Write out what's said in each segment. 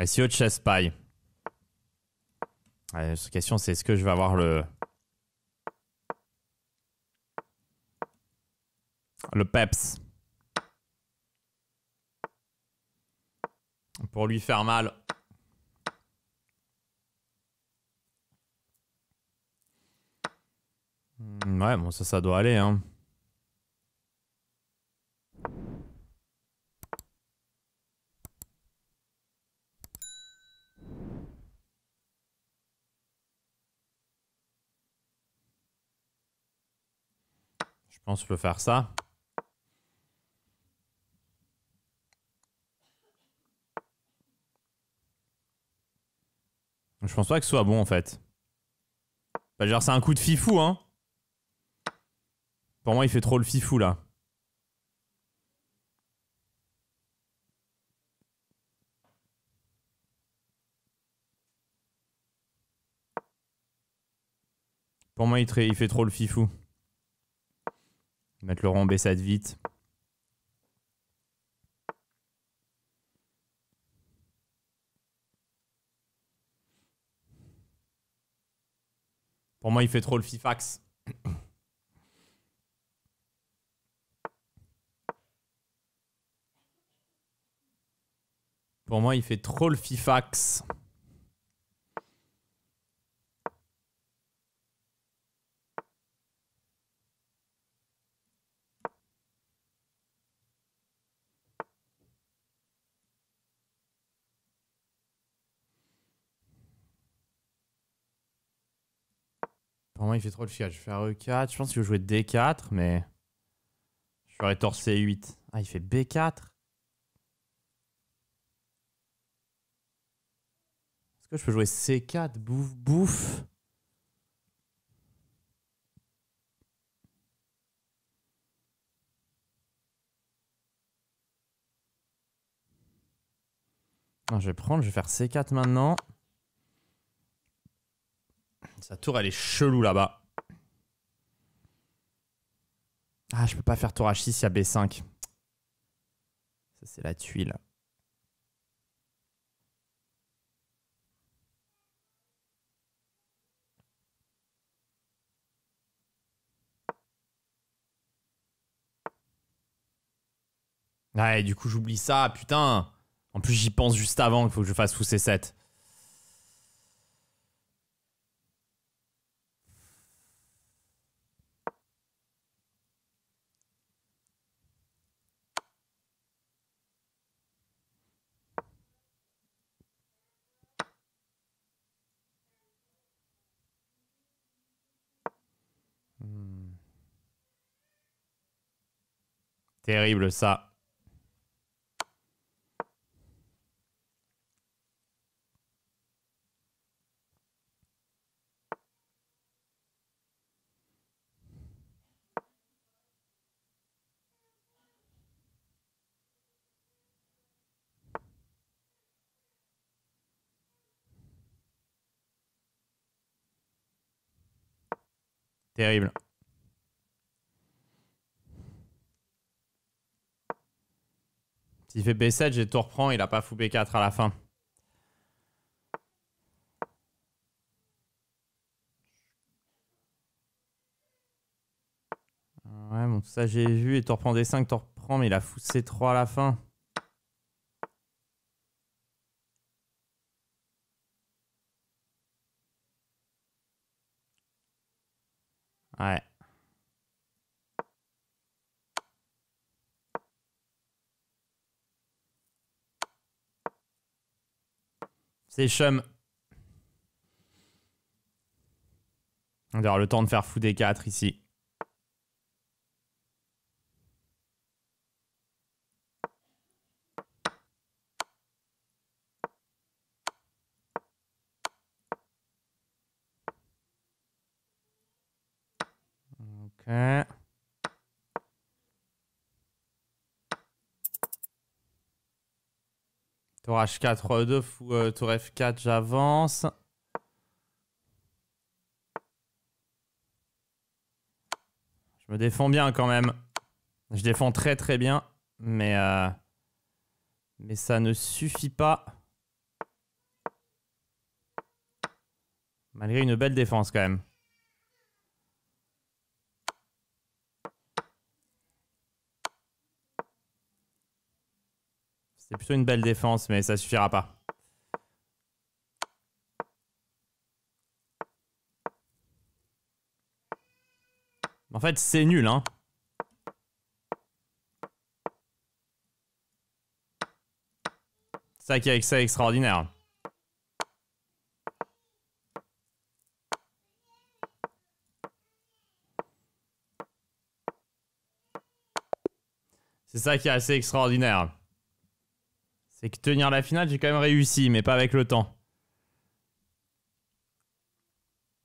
SEO de chess spy. La question, c'est est-ce que je vais avoir le peps pour lui faire mal. Ouais, bon, ça doit aller, hein. Je pense que je peux faire ça. Je pense pas que ce soit bon, en fait. Bah, genre, c'est un coup de fifou, hein. Pour moi, il fait trop le fifou, là. Pour moi, il fait trop le fifou. Mettre le rang B7 vite. Pour moi, il fait trop le fifax. Pour moi, il fait trop le fifax. Pour moi, il fait trop le fifax. Je vais faire E4. Je pense qu'il veut jouer D4, mais... Je ferais tort C8. Ah, il fait B4. Est-ce que je peux jouer C4? Bouf, bouf. Non, je vais faire C4 maintenant. Sa tour, elle est chelou là-bas. Ah, je peux pas faire tour H6, il y a B5. Ça, c'est la tuile. Ouais, du coup, j'oublie ça, putain. En plus, j'y pense juste avant qu'il faut que je fasse fou C7. Terrible, ça. Terrible. S'il fait B7, j'ai tout reprend, il a pas fou B4 à la fin. Ouais, bon, tout ça j'ai vu, et tu reprends D5, tu reprends, mais il a fou C3 à la fin. Ouais. C'est chum. On va avoir le temps de faire fou D4 ici. Ok. Tour H4, 2, fou tour F4, j'avance. Je me défends bien quand même. Je défends très très bien, mais ça ne suffit pas. Malgré une belle défense quand même. C'est plutôt une belle défense, mais ça suffira pas. En fait, c'est nul, hein. C'est ça qui est avec ça extraordinaire. C'est ça qui est assez extraordinaire. C'est que tenir la finale, j'ai quand même réussi, mais pas avec le temps.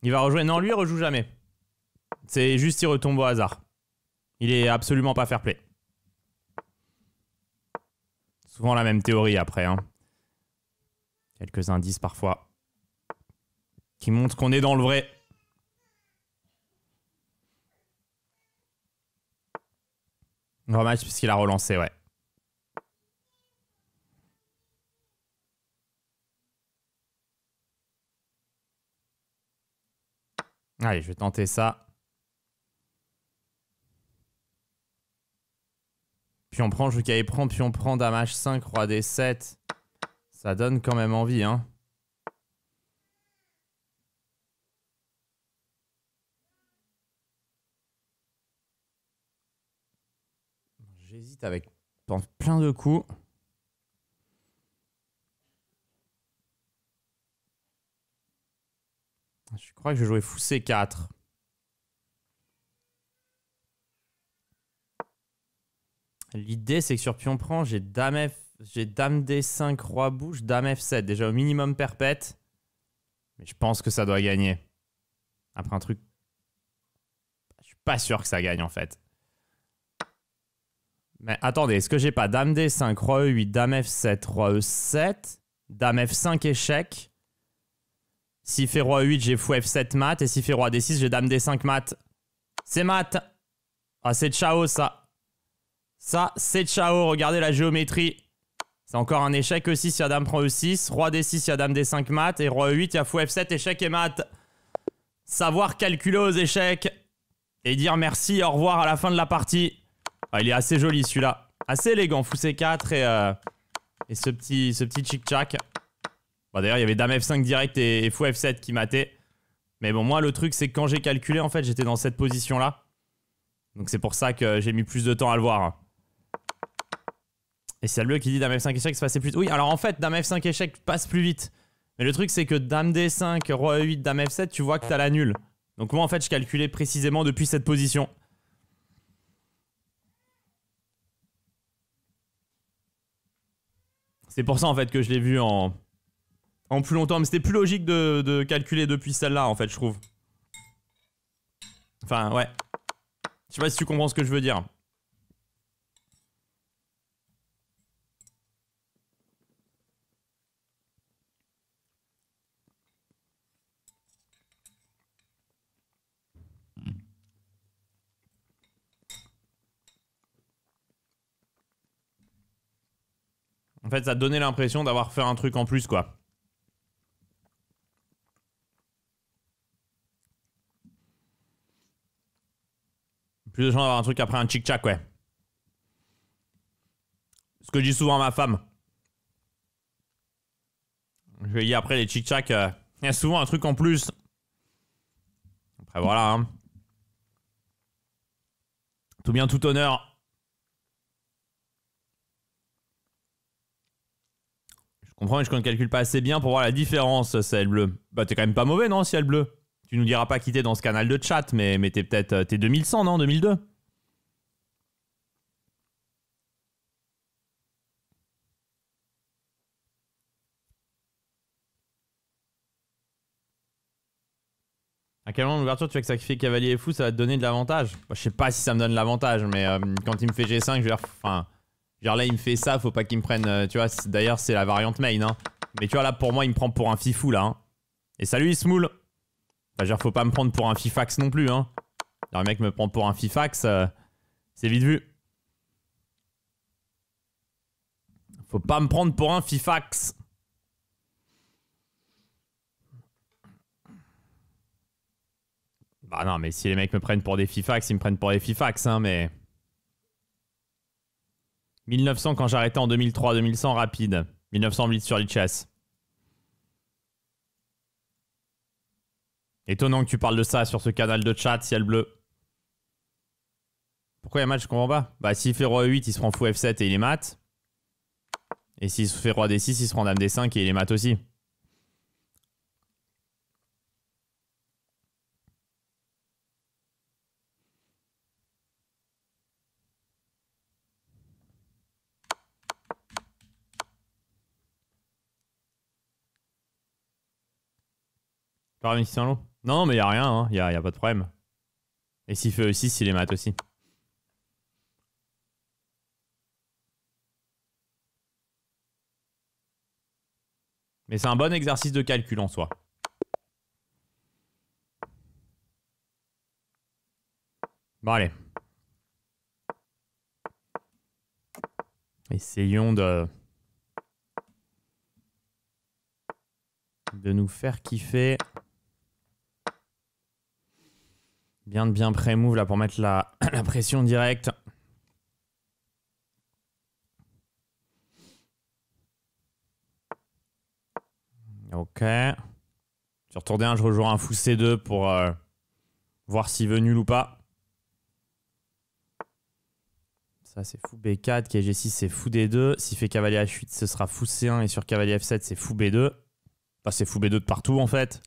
Il va rejouer. Non, lui, il rejoue jamais. C'est juste, il retombe au hasard. Il est absolument pas fair play. Souvent la même théorie après. Hein. Quelques indices parfois. Qui montrent qu'on est dans le vrai. Rematch puisqu'il a relancé, ouais. Allez, je vais tenter ça. Puis on prend, je veux prend, puis on prend dame H5, roi D7. Ça donne quand même envie, hein. J'hésite avec plein de coups. Je crois que je vais jouer fou C4. L'idée, c'est que sur pion prend, j'ai dame F, j'ai dame D5, roi bouge, dame F7. Déjà au minimum perpète. Mais je pense que ça doit gagner. Après un truc... Je suis pas sûr que ça gagne en fait. Mais attendez, est-ce que j'ai pas dame D5, roi E8, dame F7, roi E7, dame F5 échec. S'il fait roi E8, j'ai fou F7 mat. Et s'il fait roi D6, j'ai dame D5 mat. C'est mat. Ah, c'est ciao ça. Ça, c'est ciao. Regardez la géométrie. C'est encore un échec aussi si la dame prend E6. Roi D6, il y a dame D5 mat. Et roi E8, il y a fou F7, échec et mat. Savoir calculer aux échecs. Et dire merci, au revoir à la fin de la partie. Ah, il est assez joli celui-là. Assez élégant. Fou C4 et ce petit chic-chac. Bon, d'ailleurs, il y avait dame F5 direct et fou F7 qui matait. Mais bon, moi, le truc, c'est que quand j'ai calculé, en fait, j'étais dans cette position-là. Donc c'est pour ça que j'ai mis plus de temps à le voir. Et c'est le bleu qui dit dame F5 échec, se passait plus vite. Oui, alors en fait, dame F5 échec passe plus vite. Mais le truc, c'est que dame D5, roi E8, dame F7, tu vois que t'as la nulle. Donc moi, en fait, je calculais précisément depuis cette position. C'est pour ça, en fait, que je l'ai vu en plus longtemps. Mais c'était plus logique de calculer depuis celle-là, en fait, je trouve. Enfin, ouais. Je sais pas si tu comprends ce que je veux dire. En fait, ça donnait l'impression d'avoir fait un truc en plus, quoi. Plus de chance d'avoir un truc après un chic-chac, ouais. Ce que je dis souvent à ma femme. Je lui dis après les chic-chac, il y a souvent un truc en plus. Après, voilà, hein. Tout bien, tout honneur. Je comprends, mais je ne calcule pas assez bien pour voir la différence, ciel bleu. Bah, t'es quand même pas mauvais, non, ciel bleu? Tu nous diras pas quitter dans ce canal de chat, mais t'es peut-être... T'es 2100, non? 2002? À quel moment d'ouverture tu fais que sacrifier cavalier et fou, ça va te donner de l'avantage? Bah, je sais pas si ça me donne l'avantage, mais quand il me fait G5, je veux dire... Enfin... Genre là, il me fait ça, faut pas qu'il me prenne... tu vois, d'ailleurs, c'est la variante main, hein. Mais tu vois, là, pour moi, il me prend pour un fifou, là. Hein. Et salut, Ismoul. Enfin, genre, faut pas me prendre pour un fifax non plus, hein. Alors, le mec me prend pour un fifax, c'est vite vu. Faut pas me prendre pour un fifax. Ah non, mais si les mecs me prennent pour des Fifax, ils me prennent pour des Fifax, hein, mais... 1900 quand j'arrêtais en 2003, 2100 rapide. 1900 blitz sur Lichess. Étonnant que tu parles de ça sur ce canal de chat, ciel bleu. Pourquoi il y a un match, je comprends pas. Bah s'il fait roi E8, il se prend fou F7 et il est mat. Et s'il se fait roi D6, il se prend dame D5 et il est mat aussi. Pareil, c'est un lot. Non, mais il n'y a rien, hein. Y a pas de problème. Et s'il fait E6, il est mat aussi. Mais c'est un bon exercice de calcul en soi. Bon, allez. Essayons de nous faire kiffer. Bien pré-move là pour mettre la pression directe. Ok. Sur tour D1, je rejoins un fou C2 pour voir s'il veut nul ou pas. Ça, c'est fou B4. Qui est G6, c'est fou D2. S'il fait cavalier H8, ce sera fou C1. Et sur cavalier F7, c'est fou B2. Enfin, c'est fou B2 de partout, en fait.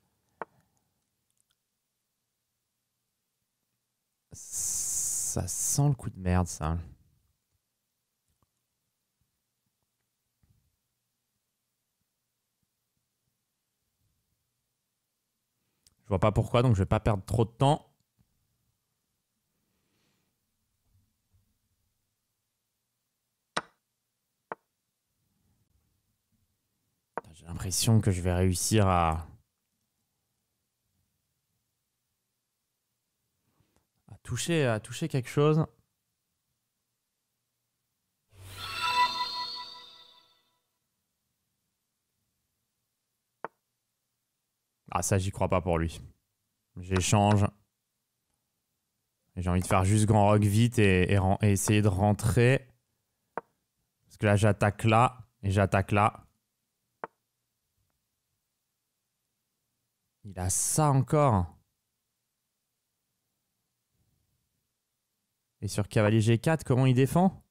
Ça sent le coup de merde, ça. Je vois pas pourquoi, donc je vais pas perdre trop de temps. J'ai l'impression que je vais réussir à toucher quelque chose. Ah, ça, j'y crois pas pour lui. J'échange. J'ai envie de faire juste grand rock vite et essayer de rentrer. Parce que là, j'attaque là et j'attaque là. Il a ça encore. Et sur cavalier G4, comment il défend?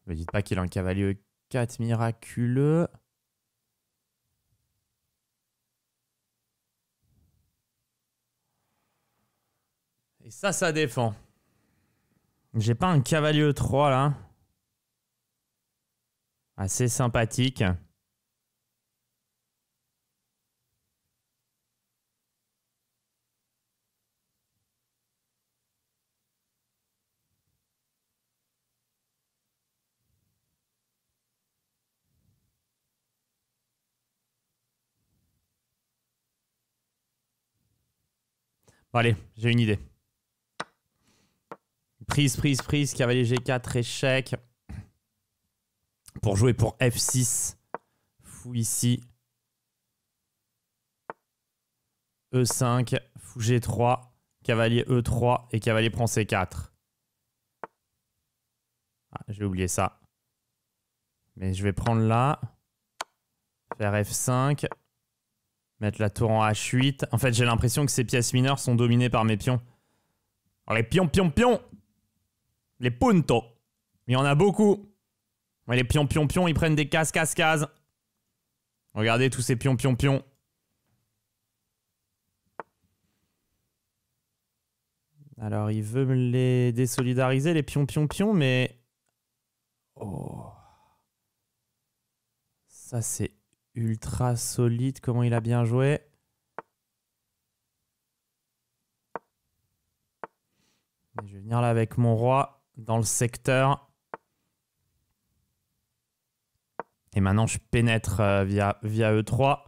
Ne me dites pas qu'il a un cavalier E4 miraculeux. Et ça défend. J'ai pas un cavalier E3 là. Assez sympathique. Bon, allez, j'ai une idée. Prise, cavalier G4, échec. Pour jouer pour F6. Fou ici. E5, fou G3, cavalier E3 et cavalier prend C4. Ah, j'ai oublié ça. Mais je vais prendre là. Faire F5. Mettre la tour en H8. En fait, j'ai l'impression que ces pièces mineures sont dominées par mes pions. Alors, les pions. Les puntos. Il y en a beaucoup. Ouais, les pions, ils prennent des cases. Regardez tous ces pions. Alors, il veut me les désolidariser, les pions, mais... Oh. Ça, c'est ultra solide. Comment il a bien joué. Je vais venir là avec mon roi dans le secteur. Et maintenant, je pénètre via E3.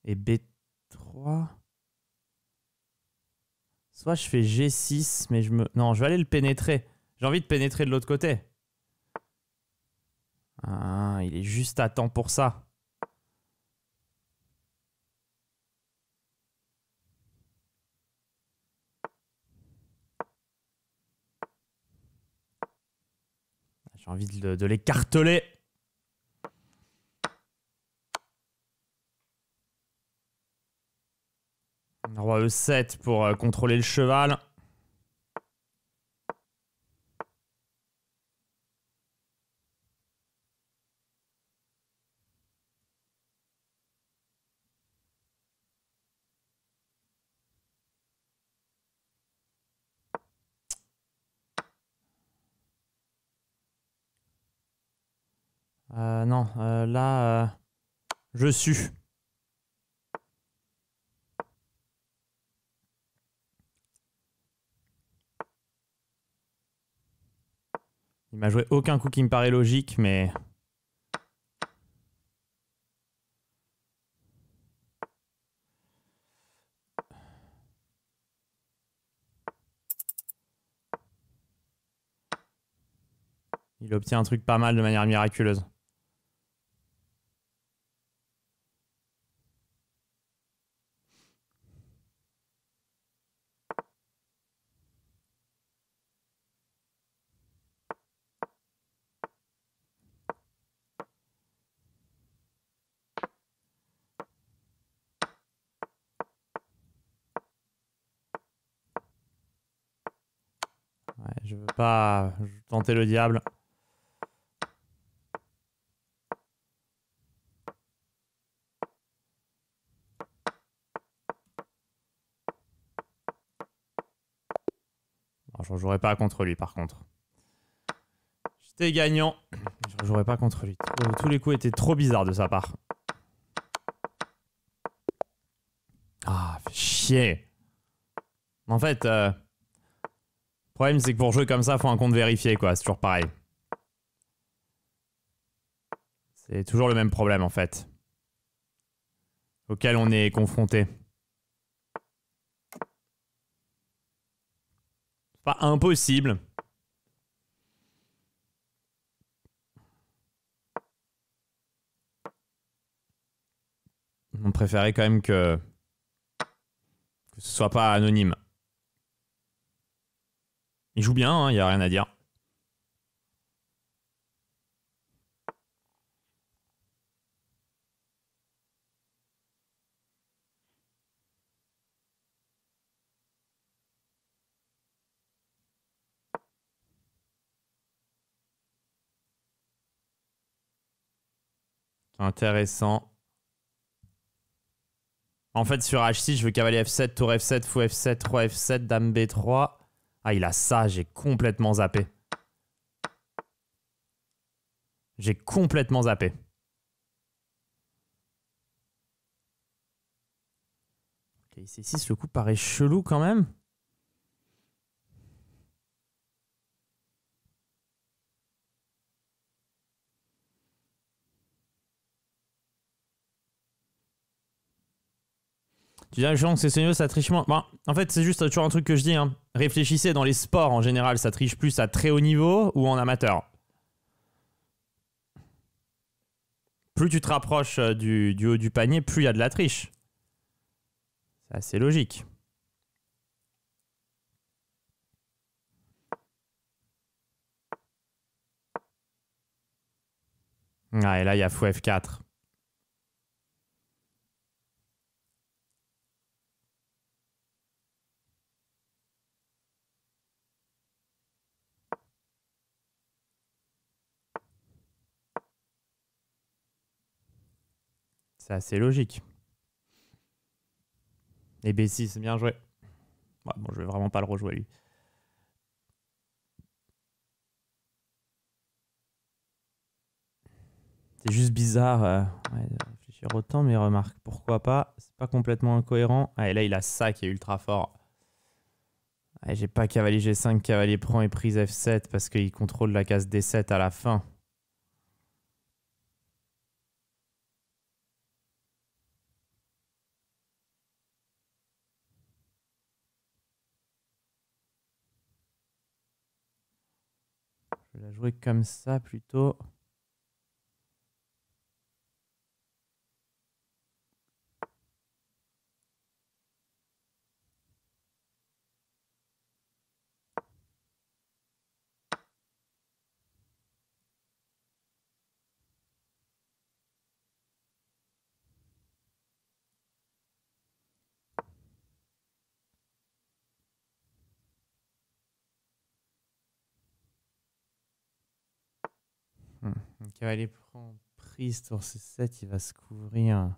Et B3. Soit je fais G6, mais je me... Non, je vais aller le pénétrer. J'ai envie de pénétrer de l'autre côté. Ah, il est juste à temps pour ça. J'ai envie de les carteler. Roi E7 pour contrôler le cheval. Non, là, je suis. Il m'a joué aucun coup qui me paraît logique, mais... Il obtient un truc pas mal de manière miraculeuse. Ouais, je veux pas tenter le diable. Je ne jouerai pas contre lui, par contre. J'étais gagnant. Je ne jouerai pas contre lui. Tous les coups étaient trop bizarres de sa part. Ah, fait chier. En fait, le problème, c'est que pour jouer comme ça, il faut un compte vérifié, quoi. C'est toujours pareil. C'est toujours le même problème, en fait. Auquel on est confronté. C'est pas impossible. On préférait quand même que ce soit pas anonyme. Il joue bien, hein, y a rien à dire. Intéressant. En fait, sur H6, je veux cavalier F7, tour F7, fou F7, roi F7, dame B3. Ah, il a ça, j'ai complètement zappé. J'ai complètement zappé. Ok, C6, le coup paraît chelou quand même. Tu dis que c'est mieux, ça triche moins. Bon, en fait, c'est juste toujours un truc que je dis. Hein. Réfléchissez, dans les sports en général, ça triche plus à très haut niveau ou en amateur. Plus tu te rapproches du haut du panier, plus il y a de la triche. C'est assez logique. Ah, et là, il y a fou F4. C'est assez logique. Et B6, bien joué. Ouais, bon, je vais vraiment pas le rejouer lui. C'est juste bizarre de réfléchir autant, mais remarque, pourquoi pas. C'est pas complètement incohérent. Ah, et là, il a ça qui est ultra fort. Ah, j'ai pas cavalier G5, cavalier prend et prise F7 parce qu'il contrôle la case D7 à la fin. Je vais la jouer comme ça plutôt. Le cavalier prend prise, tour C7, il va se couvrir.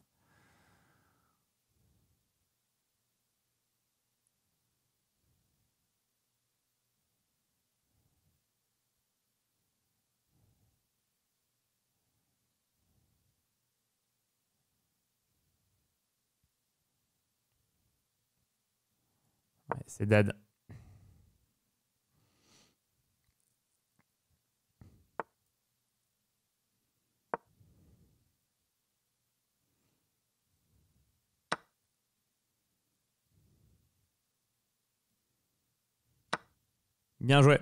Ouais, c'est dead. Bien joué.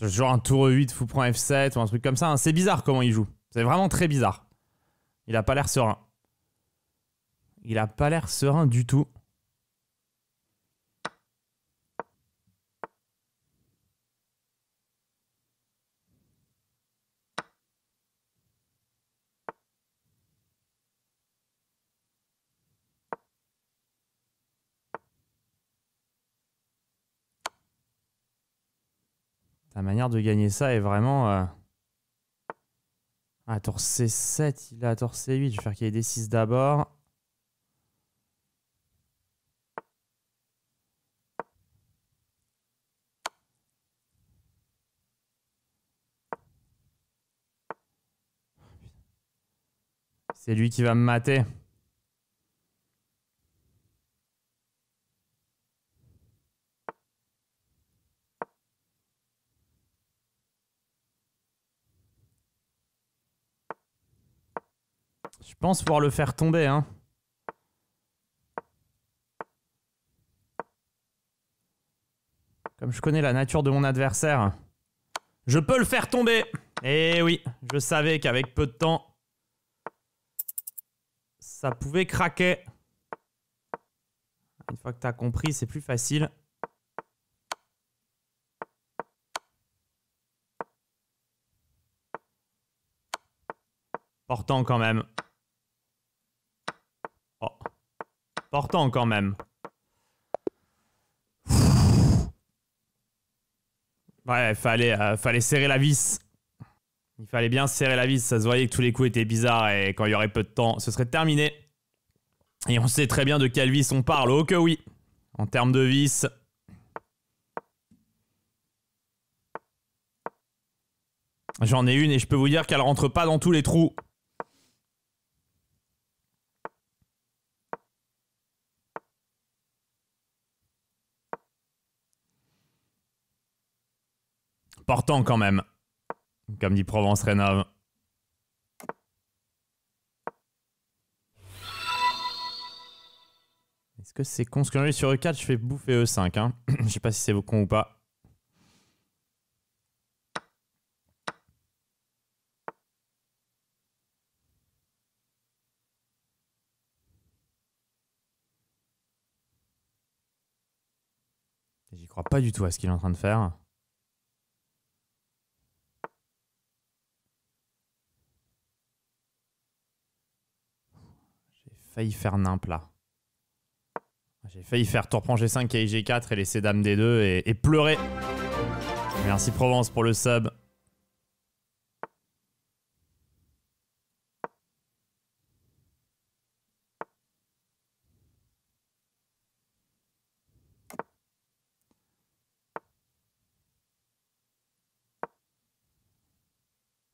Genre un tour E8, fou prend F7 ou un truc comme ça. Hein. C'est bizarre comment il joue. C'est vraiment très bizarre. Il a pas l'air serein. Il a pas l'air serein du tout. Ta manière de gagner ça est vraiment... Ah, tour C7, il a tour C8. Je vais faire qu'il y ait D6 d'abord. C'est lui qui va me mater. Je pense pouvoir le faire tomber, hein. Comme je connais la nature de mon adversaire, je peux le faire tomber. Et oui, je savais qu'avec peu de temps, ça pouvait craquer. Une fois que tu as compris, c'est plus facile. Portant quand même. Oh. Portant quand même. Ouais, fallait serrer la vis. Il fallait bien serrer la vis. Ça se voyait que tous les coups étaient bizarres et quand il y aurait peu de temps, ce serait terminé. Et on sait très bien de quelle vis on parle. Oh que oui. En termes de vis. J'en ai une et je peux vous dire qu'elle rentre pas dans tous les trous. Portant quand même. Comme dit Provence Rénov. Est-ce que c'est con? Ce que j'ai sur E4, je fais bouffer E5. Hein. Je sais pas si c'est con ou pas. J'y crois pas du tout à ce qu'il est en train de faire. J'ai failli faire nimp là. J'ai failli faire tour prend G5 et G4 et laisser dame D2 et pleurer. Merci Provence pour le sub.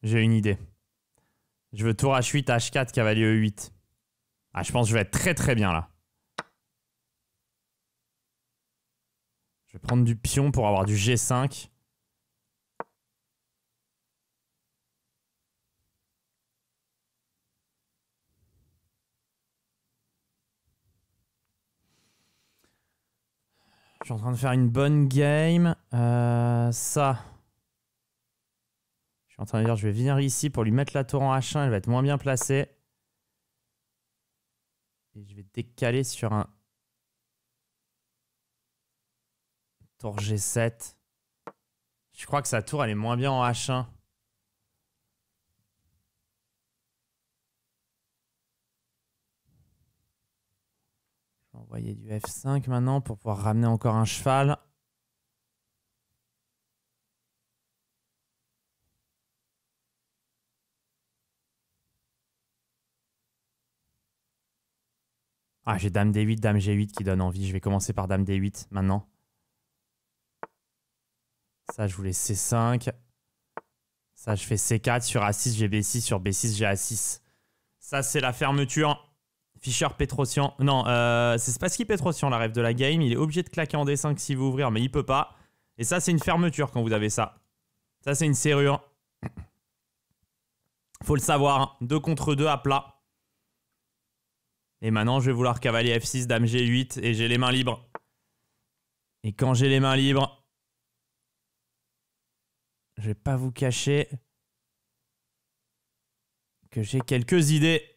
J'ai une idée. Je veux tour H8, H4, cavalier E8. Ah, je pense que je vais être très très bien là. Je vais prendre du pion pour avoir du G5. Je suis en train de faire une bonne game. Ça. Je suis en train de dire, je vais venir ici pour lui mettre la tour en H1. Elle va être moins bien placée. Et je vais décaler sur un tour G7. Je crois que sa tour, elle est moins bien en H1. envoyer du F5 maintenant pour pouvoir ramener encore un cheval. Ah, j'ai Dame D8, Dame G8 qui donne envie. Je vais commencer par Dame D8 maintenant. Ça, je voulais C5. Ça, je fais C4 sur A6, j'ai B6, sur B6, j'ai A6. Ça, c'est la fermeture. Fischer Petrosian. Non, c'est Spassky Petrosian, la rêve de la game. Il est obligé de claquer en D5 s'il veut ouvrir, mais il peut pas. Et ça, c'est une fermeture quand vous avez ça. Ça, c'est une serrure. Faut le savoir. 2 contre 2 à plat. Et maintenant, je vais vouloir cavalier F6, Dame G8 et j'ai les mains libres. Et quand j'ai les mains libres, je vais pas vous cacher que j'ai quelques idées.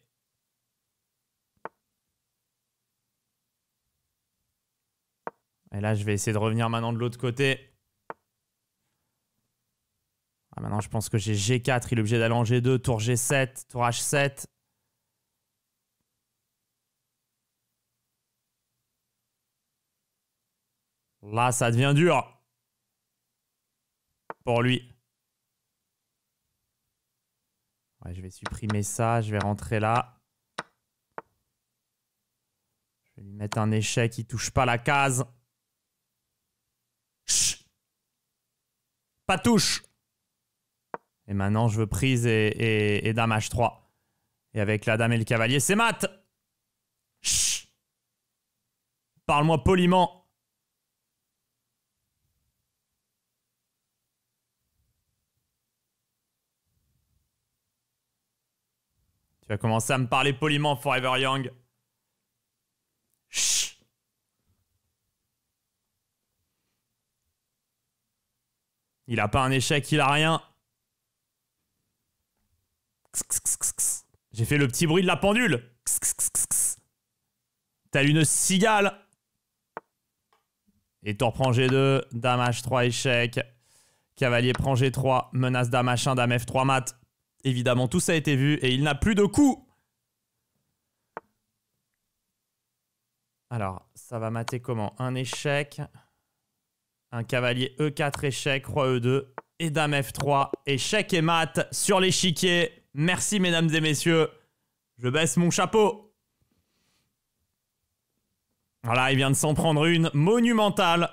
Et là, je vais essayer de revenir maintenant de l'autre côté. Ah, maintenant, je pense que j'ai G4. Il est obligé d'aller en G2. Tour G7. Tour H7. Là, ça devient dur. Pour lui. Ouais, je vais supprimer ça. Je vais rentrer là. Je vais lui mettre un échec. Il touche pas la case. Chut. Pas touche. Et maintenant, je veux prise et Dame H3. Et avec la Dame et le cavalier, c'est mat. Chut. Parle-moi poliment. Tu vas commencer à me parler poliment, Forever Young. Chut. Il a pas un échec, il a rien. J'ai fait le petit bruit de la pendule. T'as une cigale. Et tour prend G2, Dame H3 échec. Cavalier prend G3, menace Dame H1, Dame F3 mat. Évidemment, tout ça a été vu et il n'a plus de coups. Alors, ça va mater comment? Un échec. Un cavalier E4 échec, roi E2 et Dame F3. Échec et mat sur l'échiquier. Merci mesdames et messieurs. Je baisse mon chapeau. Voilà, il vient de s'en prendre une monumentale.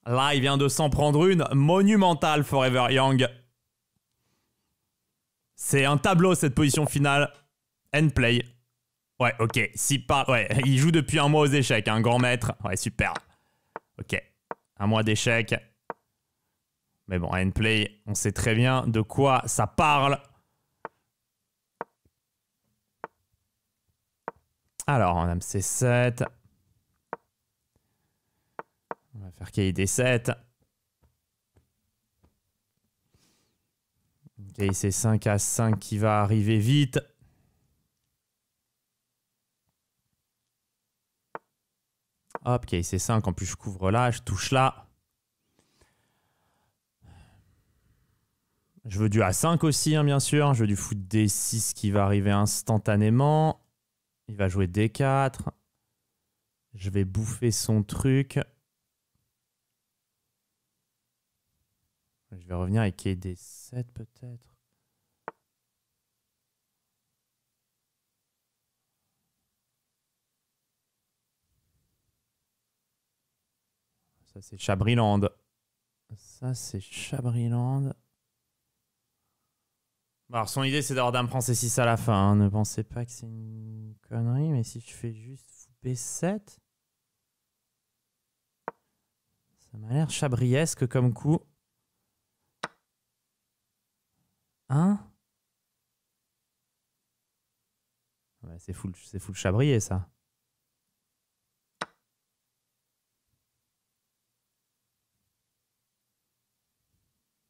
Là, il vient de s'en prendre une monumentale, Forever Young. C'est un tableau, cette position finale. End play. Ouais, ok. Ouais, il joue depuis un mois aux échecs, un grand maître. Ouais, super. Ok. Un mois d'échecs. Mais bon, end play, on sait très bien de quoi ça parle. Alors, on a C7. On va faire KI D7. KI C5, A5 qui va arriver vite. Hop, KI C5. En plus, je couvre là, je touche là. Je veux du A5 aussi, hein, bien sûr. Je veux du foot D6 qui va arriver instantanément. Il va jouer D4. Je vais bouffer son truc. Je vais revenir avec D7 peut-être. Ça c'est Chabriland. Ça c'est Chabriland. Alors son idée c'est d'avoir Dame prend C6 à la fin. Hein. Ne pensez pas que c'est une connerie. Mais si je fais juste fou B7. Ça m'a l'air chabriesque comme coup. Hein? Ouais, c'est full chabrier ça.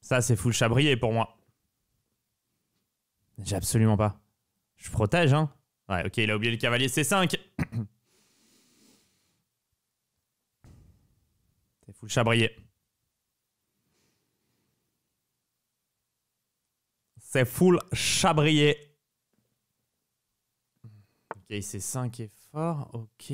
Ça c'est full chabrier pour moi. J'ai absolument pas. Je protège hein. Ouais ok il a oublié le cavalier C5. C'est full chabrier. C'est full chabrier. Ok, c'est 5 est fort. Ok.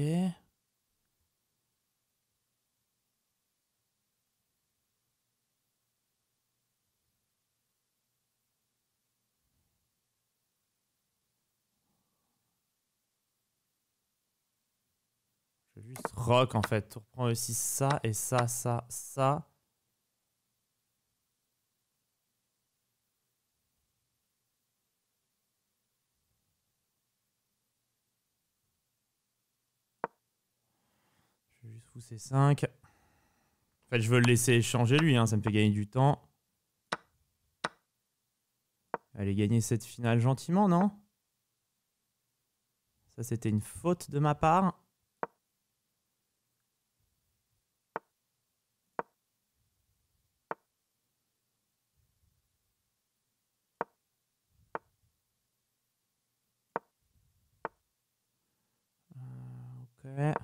Je vais juste rock en fait. Tu reprends aussi ça et ça, ça, ça. Je vais juste foutre ces 5. En fait, je veux le laisser échanger lui, hein, ça me fait gagner du temps. Allez gagner cette finale gentiment, non? Ça, c'était une faute de ma part. Ok.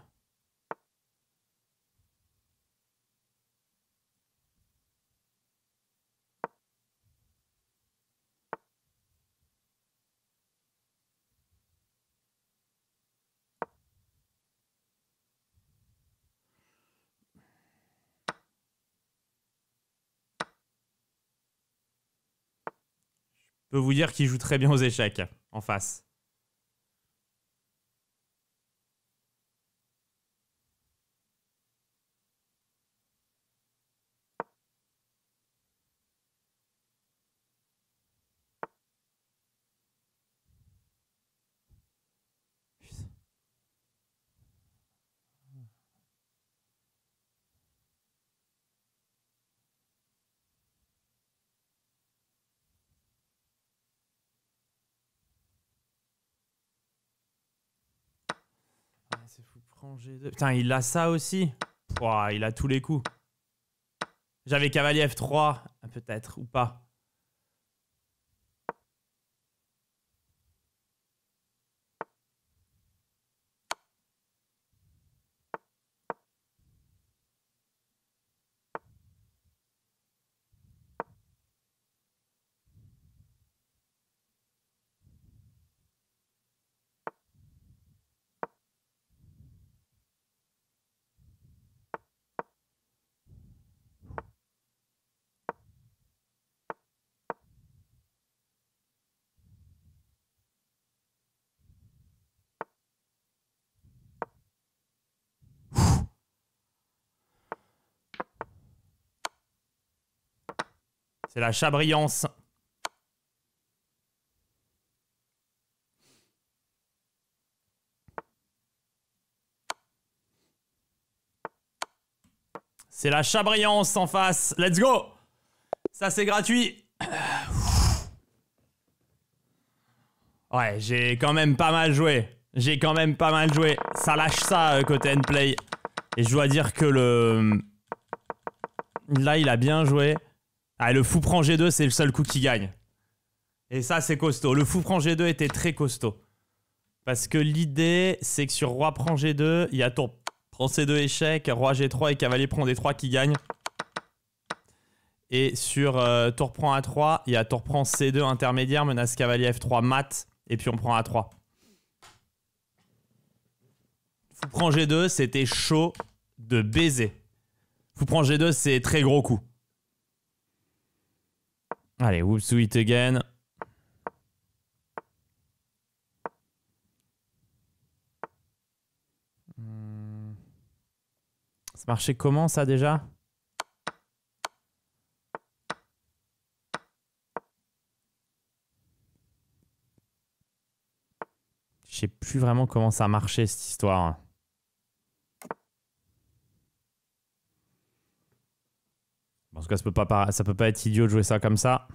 Je peux vous dire qu'il joue très bien aux échecs en face. Ah, c'est fou, prend G2. Putain, il a ça aussi. Ouah, il a tous les coups. J'avais cavalier F3, peut-être, ou pas. C'est la chabriance. C'est la chabriance en face. Let's go. Ça, c'est gratuit. Ouais, j'ai quand même pas mal joué. J'ai quand même pas mal joué. Ça lâche ça côté endplay. Et je dois dire que le... Là, il a bien joué. Ah, le fou prend G2, c'est le seul coup qui gagne. Et ça, c'est costaud. Le fou prend G2 était très costaud. Parce que l'idée, c'est que sur roi prend G2, il y a tour prend C2 échec, roi G3 et cavalier prend D3 qui gagne. Et sur tour prend A3, il y a tour prend C2 intermédiaire, menace cavalier F3 mat, et puis on prend A3. Fou prend G2, c'était chaud de baiser. Fou prend G2, c'est très gros coup. Allez, whoops, do it again. Ça marchait comment ça déjà? Je sais plus vraiment comment ça marchait cette histoire. En tout cas, ça peut pas être idiot de jouer ça comme ça.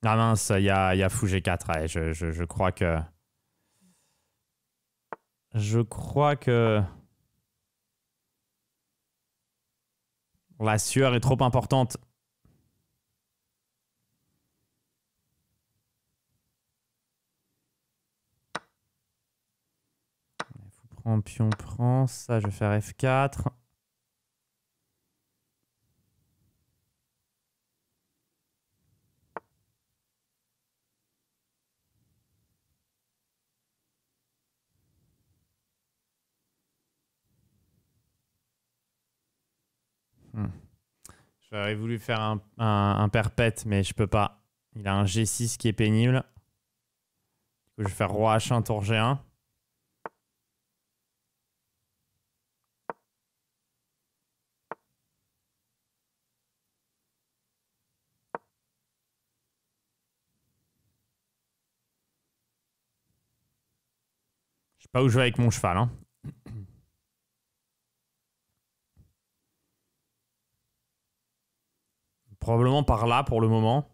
Ah mince, il y a fou G4. Ouais, je crois que... Je crois que... La sueur est trop importante. Fou prend, pion prend. Ça, je vais faire F4. J'aurais voulu faire un perpète, mais je peux pas. Il a un G6 qui est pénible. Du coup, je vais faire roi H1, tour G1. Je sais pas où je vais avec mon cheval, hein. Probablement par là pour le moment.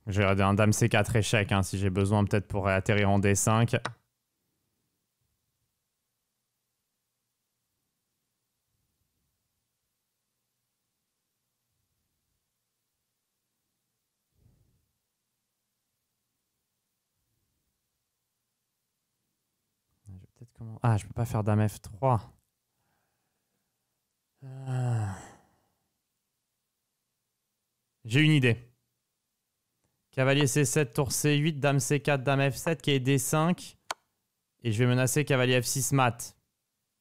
Je vais regarder un dame C4 échec hein, si j'ai besoin peut-être pour atterrir en D5. Ah, je peux pas faire dame F3. J'ai une idée. Cavalier C7, tour C8, dame C4, dame F7 qui est D5. Et je vais menacer cavalier F6 mat.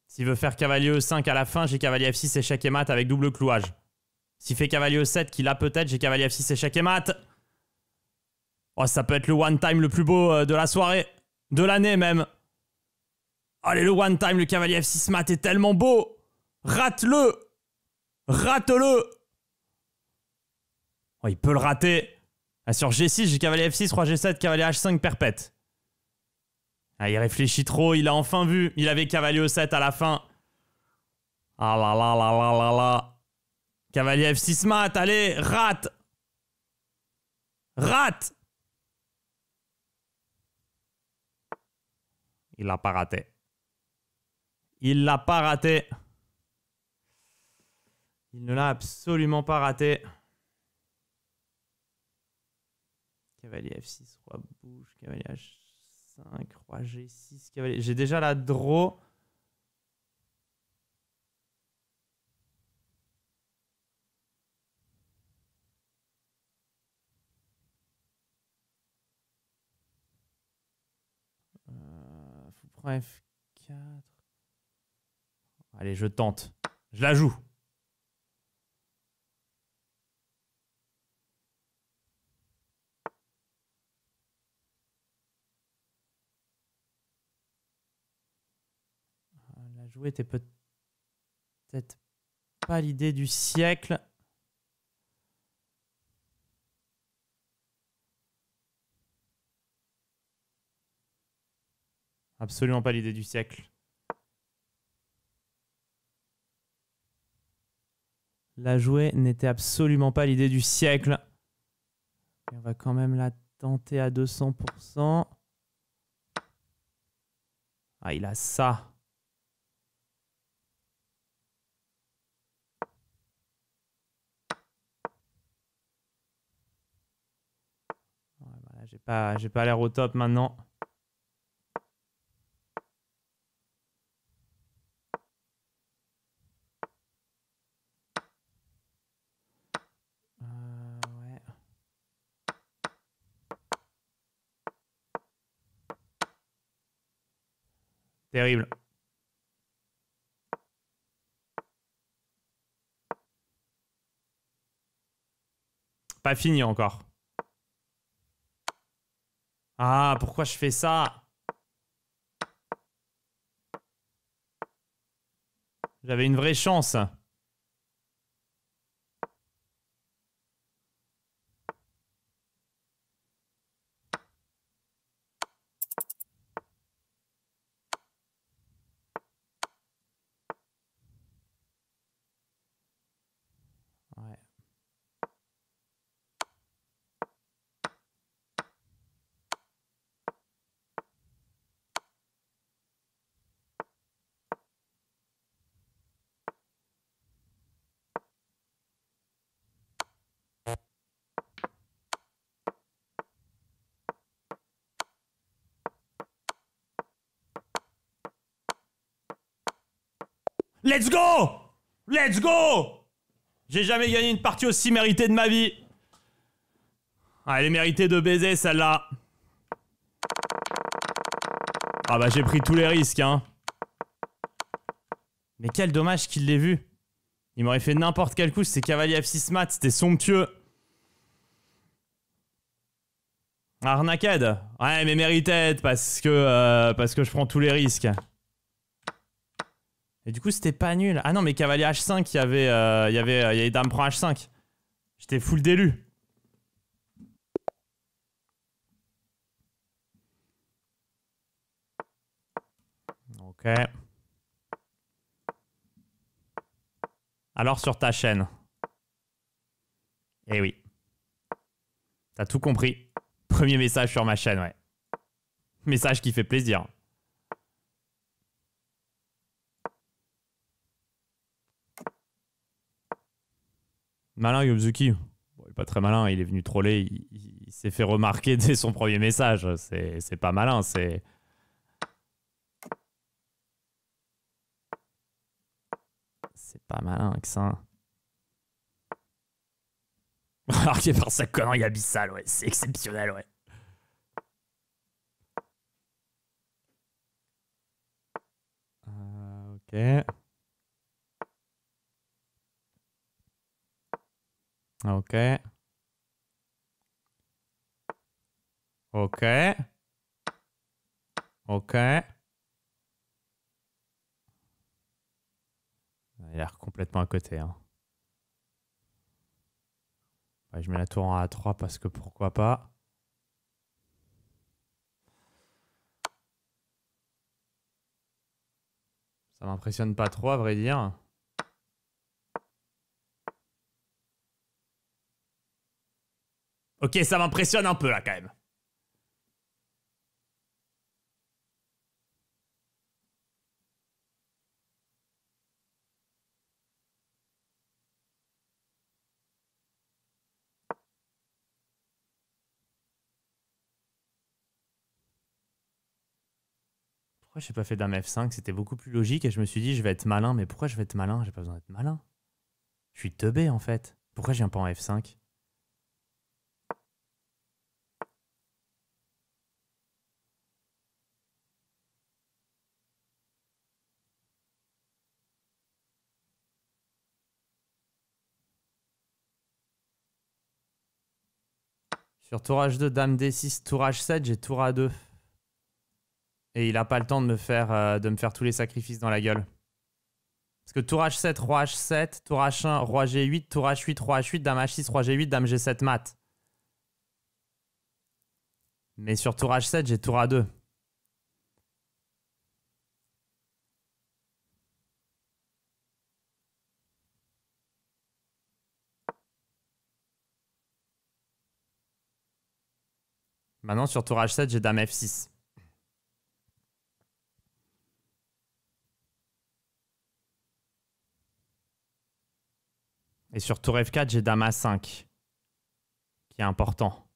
S'il veut faire cavalier E5 à la fin, j'ai cavalier F6 échec et mat avec double clouage. S'il fait cavalier E7 qu'il a peut-être, j'ai cavalier F6 échec et mat. Oh, ça peut être le one time le plus beau de la soirée. De l'année même. Allez, le one time, le cavalier F6 mat est tellement beau. Rate-le. Rate-le. Oh, il peut le rater. Ah, sur G6, j'ai cavalier F6, roi G7, cavalier H5 perpète. Ah, il réfléchit trop, il a enfin vu. Il avait cavalier E7 à la fin. Ah là là là là là là. Cavalier F6 mat, allez, rate. Rate. Il l'a pas raté. Il l'a pas raté. Il ne l'a absolument pas raté. Cavalier F6, roi bouge, cavalier H5, roi G6, cavalier... J'ai déjà la draw. Faut prendre F4. Allez, je tente. Je la joue. La jouer était peut-être pas l'idée du siècle. Absolument pas l'idée du siècle. La jouer n'était absolument pas l'idée du siècle. Et on va quand même la tenter à 200%. Ah, il a ça. Ouais, voilà, j'ai pas l'air au top maintenant. Ouais. Terrible. Pas fini encore. Ah, pourquoi je fais ça? J'avais une vraie chance. Ouais. Let's go! Let's go! J'ai jamais gagné une partie aussi méritée de ma vie. Ah, elle est méritée de baiser, celle-là. Ah bah j'ai pris tous les risques, hein. Mais quel dommage qu'il l'ait vu. Il m'aurait fait n'importe quel coup, c'était cavalier F6 mat, c'était somptueux. Arnaqued. Ouais, mais méritait parce que je prends tous les risques. Et du coup, c'était pas nul. Ah non, mais cavalier H5, il y avait dame prend H5. J'étais full d'élu. Ok. Alors sur ta chaîne. Eh oui. T'as tout compris. Premier message sur ma chaîne, ouais. Message qui fait plaisir. Malin Yobzuki. Bon, il est pas très malin, il est venu troller. Il s'est fait remarquer dès son premier message. C'est pas malin, c'est... C'est pas malin que ça. Marqué par sa connerie abyssale, ouais. C'est exceptionnel, ouais. Ok. Ok. Ok. Ok. Il a l'air complètement à côté, hein. Ouais, je mets la tour en A3 parce que pourquoi pas. Ça m'impressionne pas trop, à vrai dire. Ok, ça m'impressionne un peu, là, quand même. Pourquoi j'ai pas fait dame F5? C'était beaucoup plus logique et je me suis dit, je vais être malin. Mais pourquoi je vais être malin? J'ai pas besoin d'être malin. Je suis teubé, en fait. Pourquoi je viens pas en F5? Sur tour H2, dame D6, tour H7, j'ai tour A2. Et il a pas le temps de me faire tous les sacrifices dans la gueule. Parce que tour H7, roi H7, tour H1, roi G8, tour H8, roi H8, dame H6, roi G8, dame G7 mat. Mais sur tour H7, j'ai tour A2. Maintenant, sur tour H7, j'ai dame F6. Et sur tour F4, j'ai dame A5. Qui est important.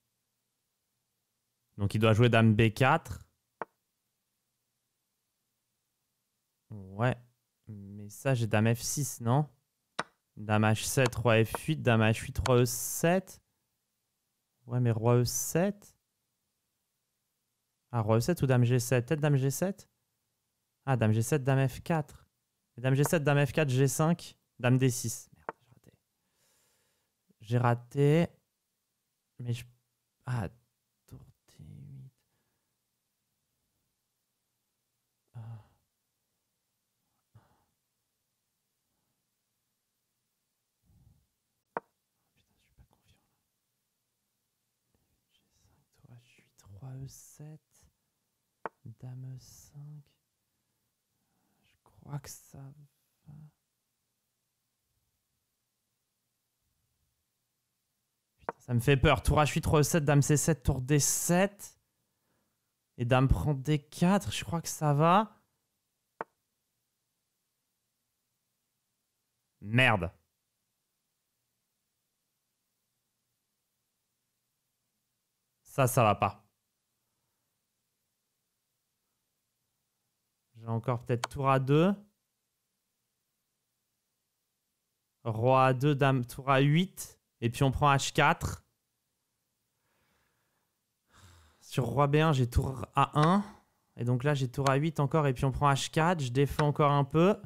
Donc il doit jouer dame B4. Ouais. Mais ça, j'ai dame F6, non? Dame H7, roi F8, dame H8, roi E7. Ouais, mais roi E7. Ah, roi E7 ou dame G7? Peut-être dame G7? Ah, dame G7, dame F4. Dame G7, dame F4, G5, dame D6. Merde, j'ai raté. Mais je... Ah, tour T8. Ah. Putain, je suis pas confiant là. G5, tour H8, roi E7. Dame E5. Je crois que ça va. Putain, ça me fait peur. Tour H8, roi E7, dame C7, tour D7. Et dame prend D4. Je crois que ça va. Merde. Ça va pas. J'ai encore peut-être tour A2. Roi A2, dame, tour A8. Et puis on prend H4. Sur roi B1, j'ai tour A1. Et donc là, j'ai tour A8 encore. Et puis on prend H4. Je défends encore un peu.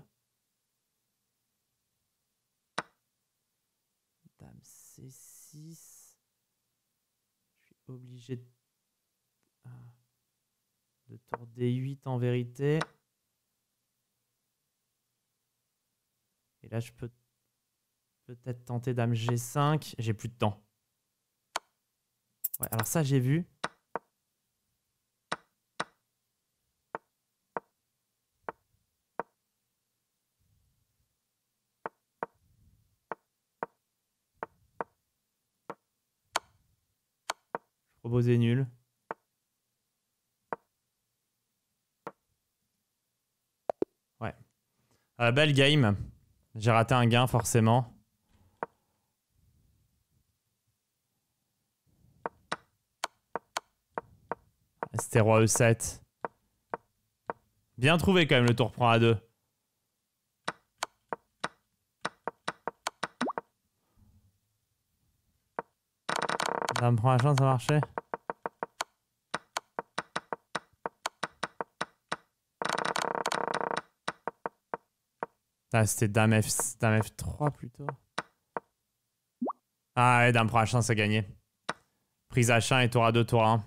Dame C6. Je suis obligé de tour D8 en vérité. Et là, je peux peut-être tenter dame G5. J'ai plus de temps. Ouais, alors ça, j'ai vu. Je proposais nul. Ouais. Belle game. J'ai raté un gain, forcément. C'était roi E7. Bien trouvé quand même le tour prend A2. Dame prend H1, ça marchait. Ah, c'était dame F3 plutôt. Ah ouais, dame prend H1, c'est gagné. Prise H1 et tour A2, tour A1.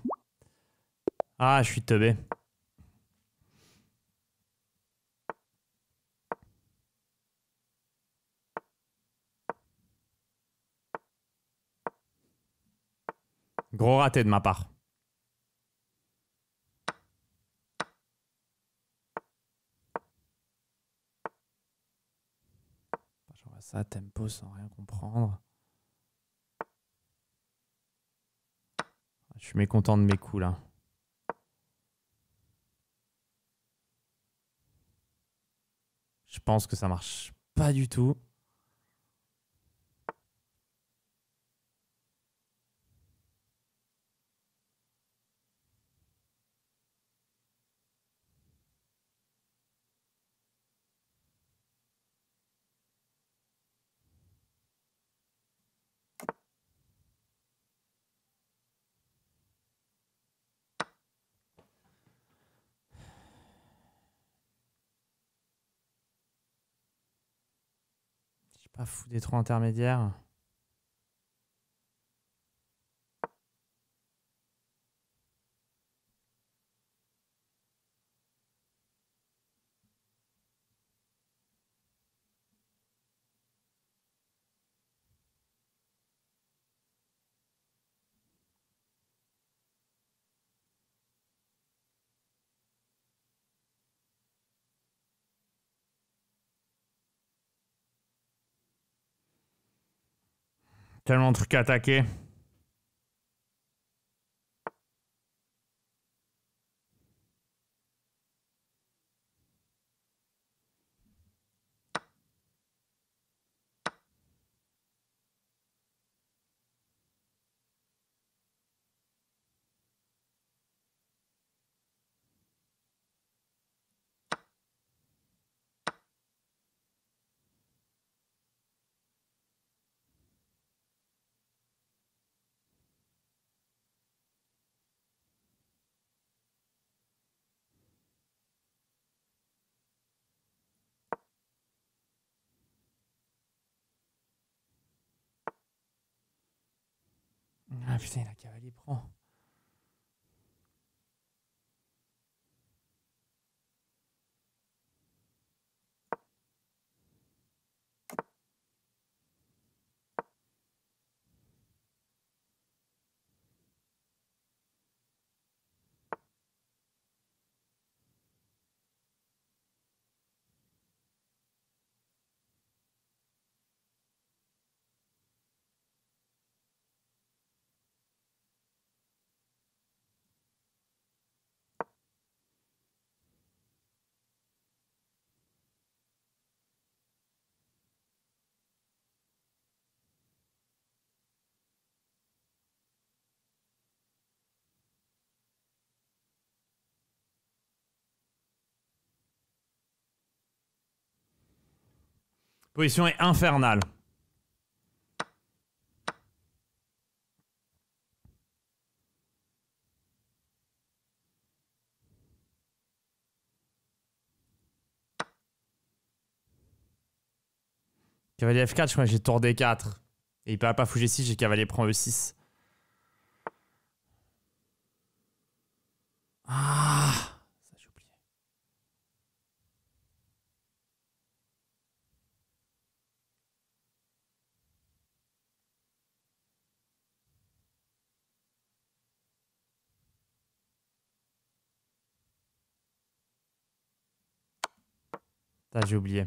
Ah, je suis teubé. Gros raté de ma part. Je vois ça, tempo sans rien comprendre. Je suis mécontent de mes coups là. Je pense que ça marche pas du tout. Je suis pas fou des trous intermédiaires. Tellement de trucs à attaquer. Ah putain, la cavalier prend. Position est infernale. Cavalier F4, je crois que j'ai tour D4. Et il peut pas fou G6, j'ai cavalier prend E6. Ah, ça j'ai oublié. Ça j'ai oublié.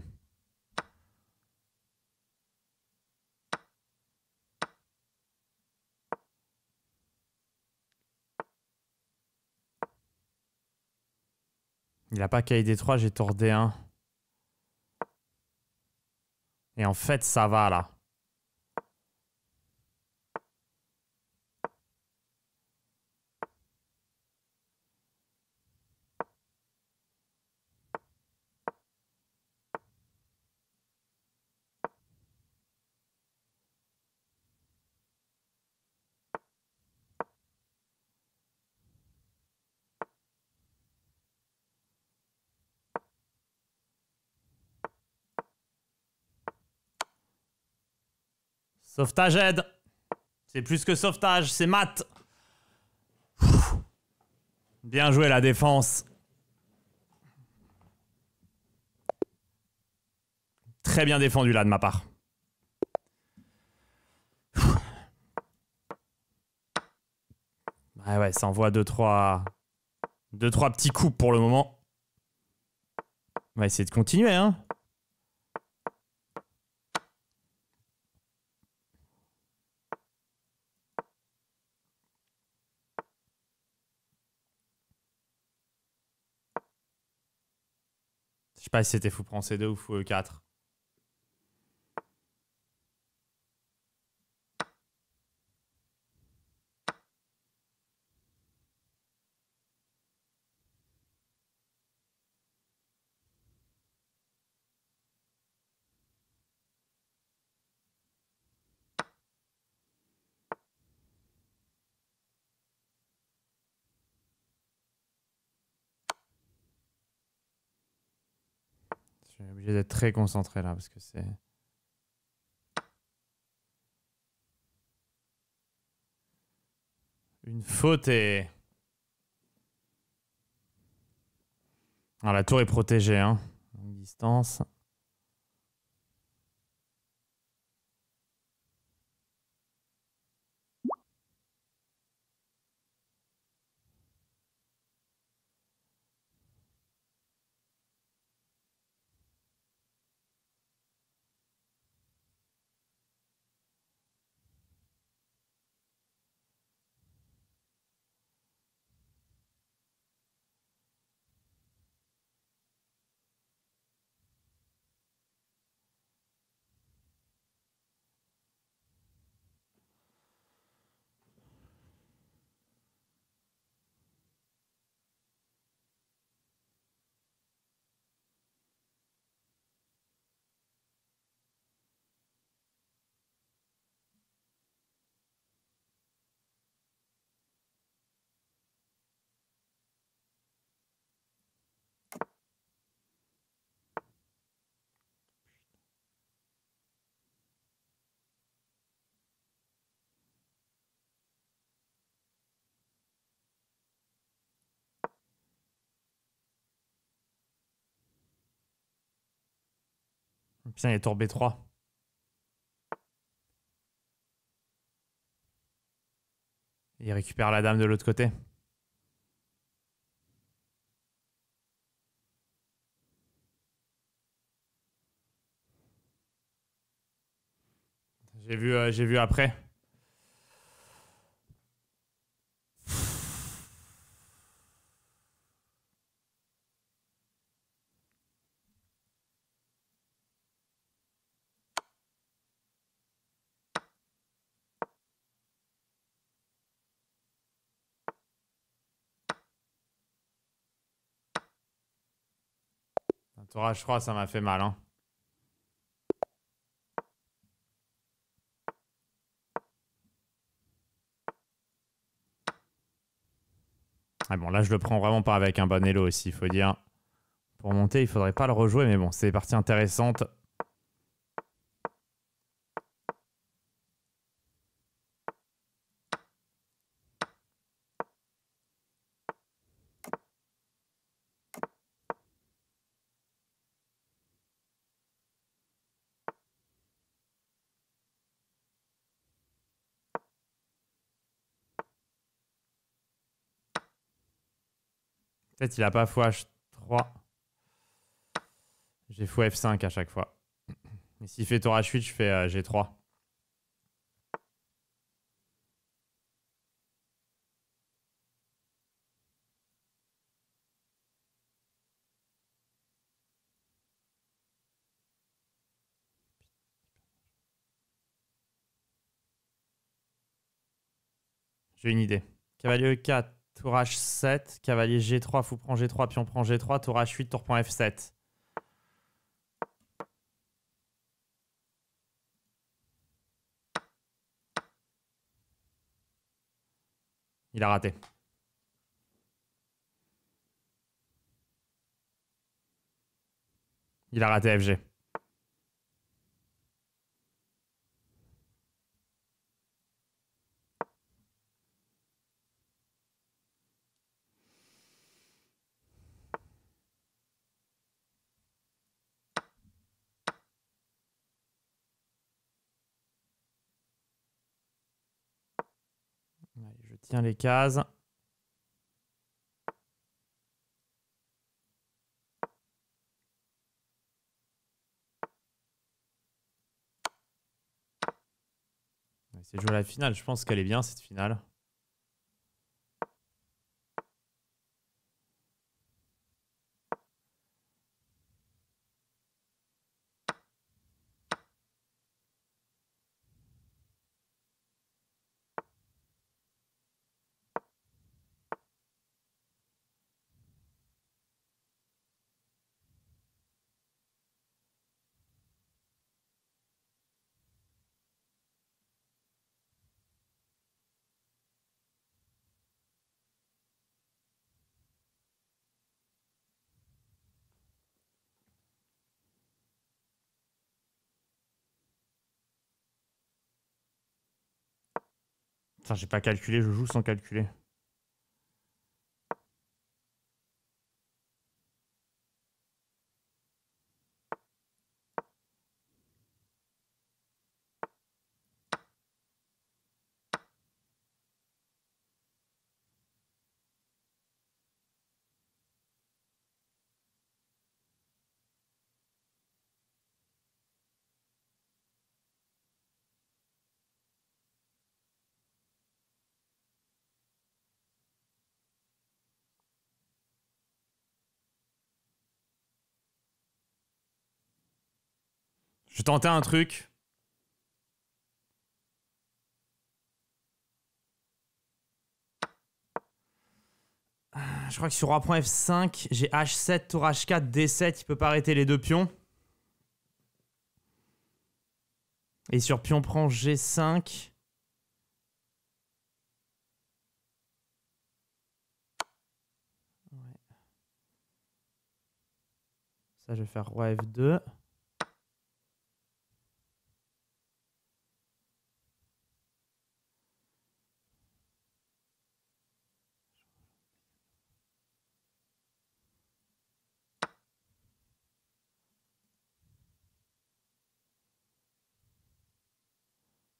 Il a pas cahier D3, j'ai tour D1. Et en fait, ça va là. Sauvetage aide. C'est plus que sauvetage, c'est mat. Bien joué la défense. Très bien défendu là de ma part. Ouais, ça envoie 2-3 petits coups pour le moment. On va essayer de continuer, hein. Je sais pas si c'était fou prend C2 ou fou E4. Je suis obligé d'être très concentré là parce que c'est... Une faute et... Ah, la tour est protégée, hein. Longue distance. Putain, il est tour B3. Il récupère la dame de l'autre côté. J'ai vu après. Entourage, je crois, ça m'a fait mal, hein. Ah bon, là, je le prends vraiment pas avec un bon elo aussi, il faut dire. Pour monter, il faudrait pas le rejouer, mais bon, c'est des parties intéressantes. Peut-être il a pas fou H3. J'ai fou F5 à chaque fois. Et s'il fait tour H8, je fais G3. J'ai une idée. Cavalier E4, tour H7, cavalier G3, fou prend G3, pion prend G3, tour H8, tour prend F7. Il a raté. Il a raté FG. Allez, je tiens les cases. C'est jouer la finale. Je pense qu'elle est bien cette finale. Putain, j'ai pas calculé, je joue sans calculer. Je vais tenter un truc. Je crois que sur roi point F5, j'ai H7, tour H4, D7. Il peut pas arrêter les deux pions. Et sur pion prend G5. Ouais. Ça, je vais faire roi F2.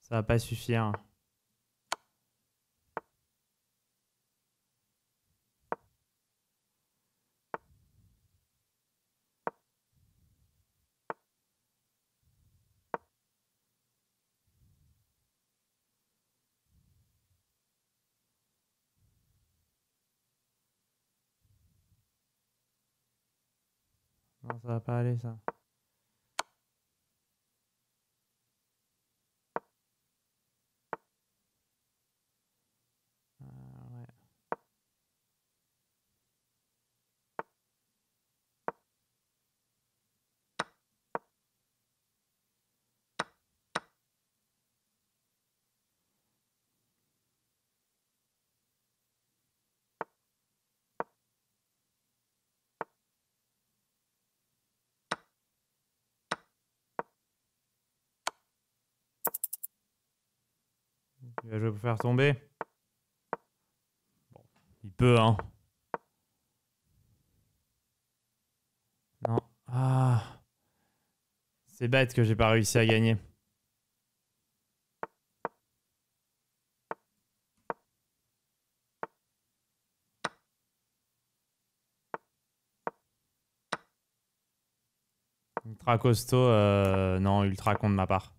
Ça va pas suffire. Non, ça va pas aller, ça. Ouais. Il va jouer pour faire tomber. Bon, il peut, hein. Non. Ah. C'est bête que j'ai pas réussi à gagner. Ultra costaud, non, ultra con de ma part.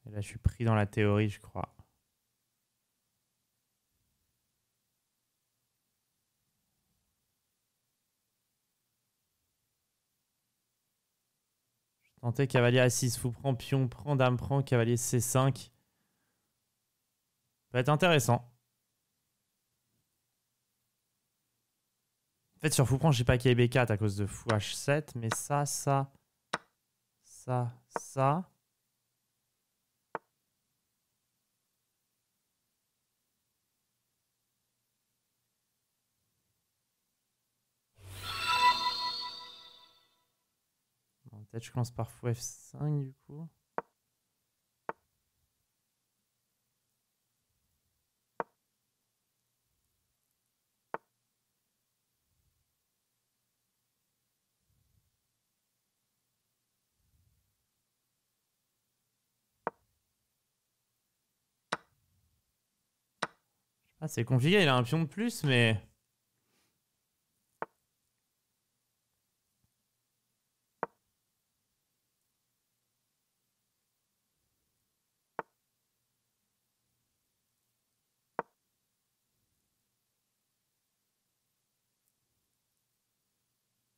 Et là, je suis pris dans la théorie, je crois. Tenter cavalier A6, fou prend, pion prend, dame prend, cavalier C5. Ça va être intéressant. En fait, sur fou prend, j'ai pas qu'il y ait B4 à cause de fou H7, mais ça. Bon, peut-être je commence par fou F5 du coup. Ah, c'est compliqué, il a un pion de plus, mais...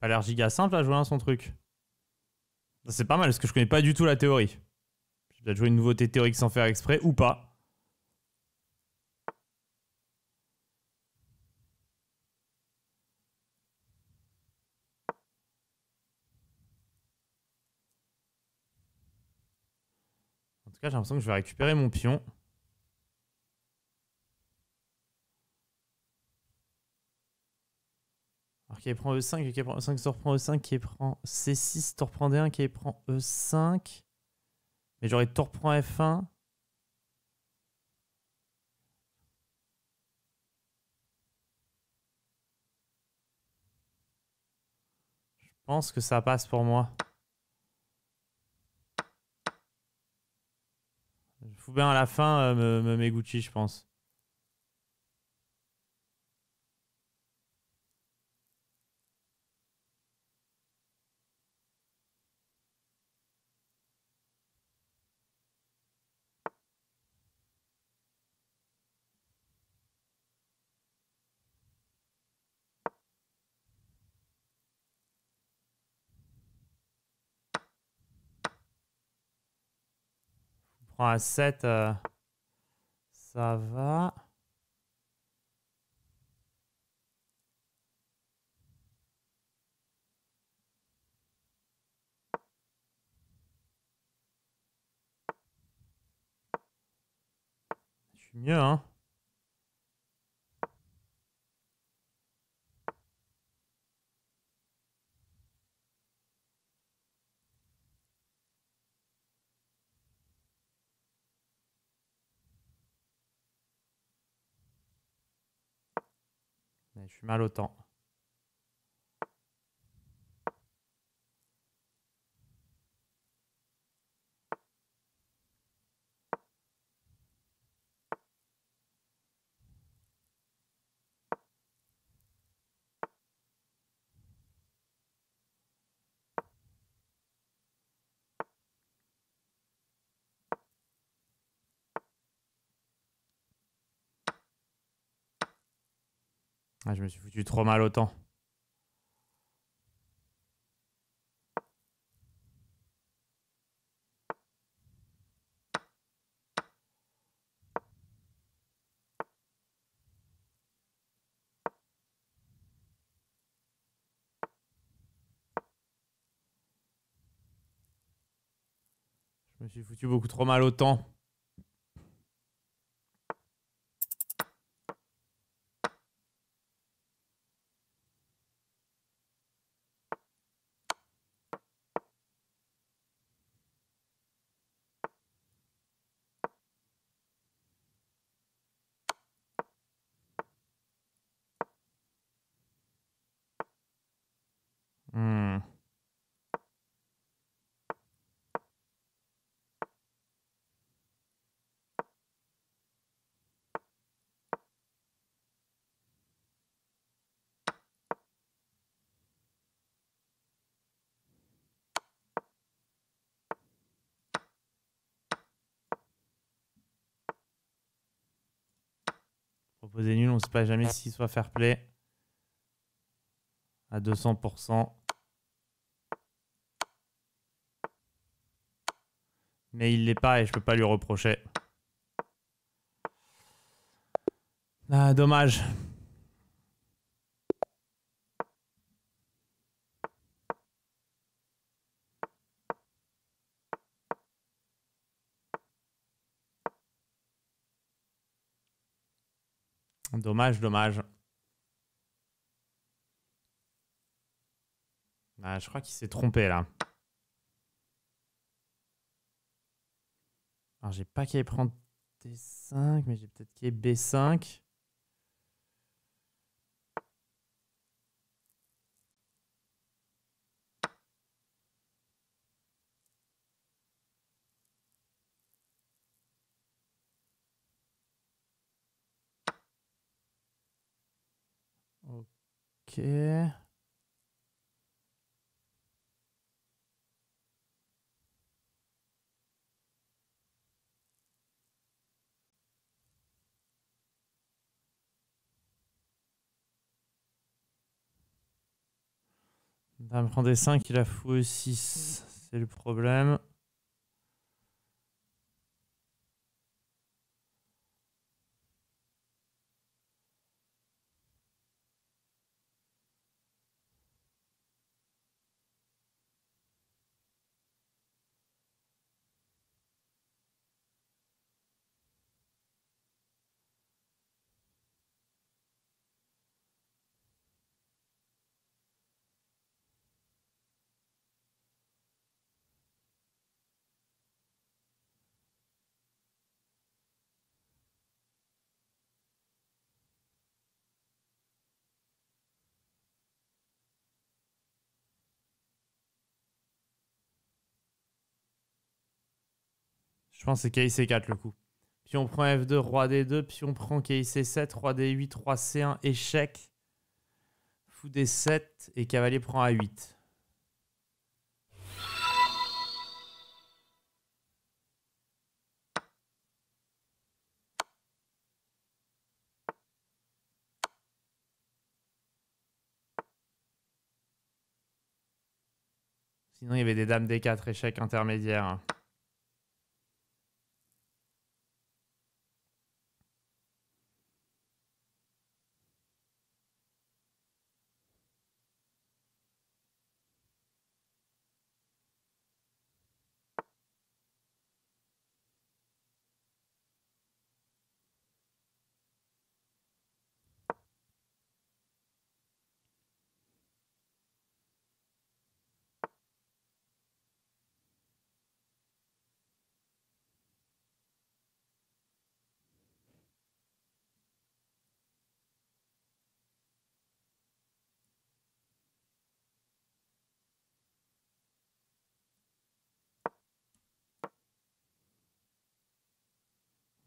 a l'air giga simple à jouer son truc. C'est pas mal, parce que je connais pas du tout la théorie. Je vais peut-être jouer une nouveauté théorique sans faire exprès, ou pas. En tout cas, j'ai l'impression que je vais récupérer mon pion. Alors qui prend E5, qui prend E5, qui reprend E5, qui prend C6, tour prend D1, qui prend E5. Mais j'aurais tour prend F1. Je pense que ça passe pour moi. Je fous bien à la fin me met Gucci, je pense. Je prends A7, ça va. Je suis mieux, hein. Mais je suis mal au temps. Ah, je me suis foutu trop mal au temps. Je me suis foutu beaucoup trop mal au temps. Hmm. Opposé nul, on sait pas jamais s'il soit fair play. À 200%. Mais il l'est pas et je peux pas lui reprocher. Ah, dommage. Dommage, dommage. Ah, je crois qu'il s'est trompé là. Alors j'ai pas qu'à y prendre T5, mais j'ai peut-être qu'à B5. Ok. Dame prend D5, il a fou E6. C'est le problème. Je pense que c'est KIC 4 le coup. Puis on prend F2, roi D2, puis on prend KIC 7, roi D8, roi C1, échec. Fou D7 et cavalier prend A8. Sinon il y avait des dames D4, échec intermédiaire.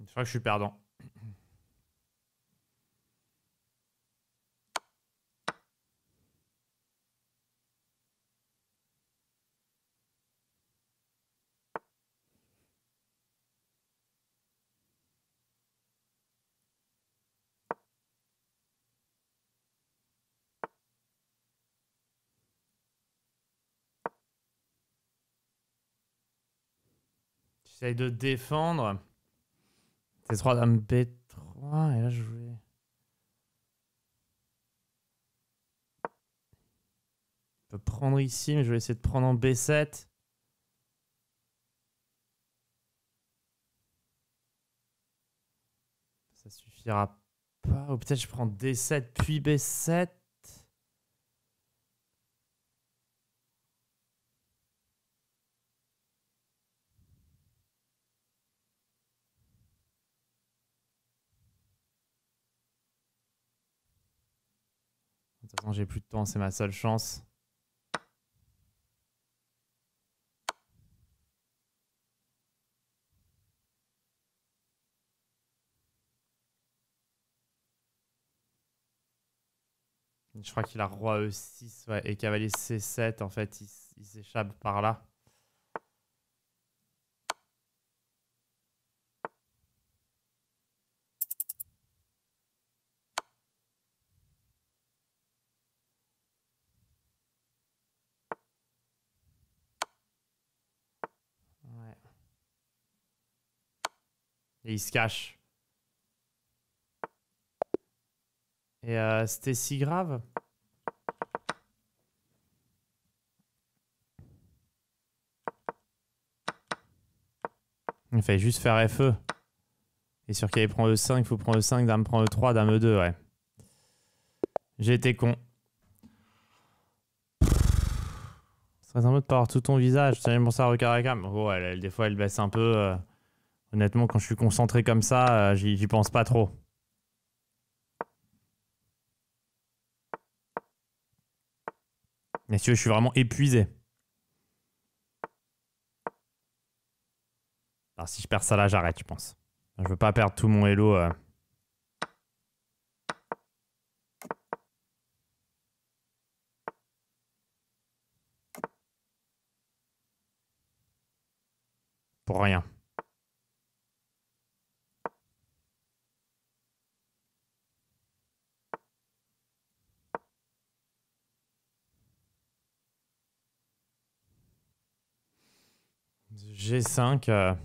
Je crois que je suis perdant. J'essaye de défendre. C'est 3 dames B3 et là je voulais... Je peux prendre ici, mais je vais essayer de prendre en B7. Ça suffira pas. Ou peut-être je prends D7 puis B7. De toute façon, j'ai plus de temps, c'est ma seule chance. Je crois qu'il a roi E6 ouais, et cavalier C7. En fait, il s'échappe par là. Et il se cache. Et c'était si grave. Il fallait juste faire FE. Et sur qu'il prend E5, il faut prendre E5, dame prend E3, dame E2, ouais. J'ai été con. Ce serait sympa de pas avoir tout ton visage. C'est pour ça, recaracam. Oh, des fois, elle baisse un peu. Honnêtement, quand je suis concentré comme ça, j'y pense pas trop. Mais si tu veux, je suis vraiment épuisé. Alors si je perds ça là, j'arrête, je pense. Je veux pas perdre tout mon hello. Pour rien. G5.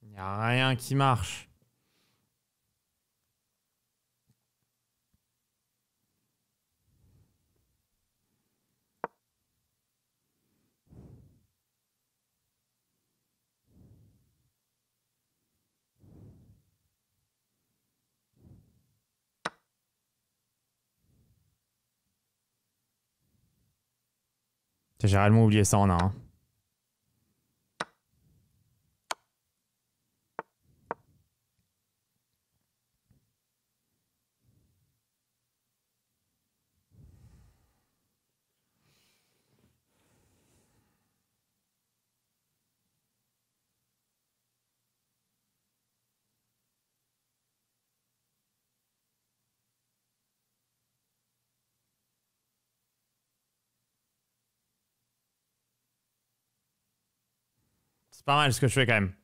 Il n'y a rien qui marche. J'ai réellement oublié ça en un. C'est pas mal ce que je fais quand même.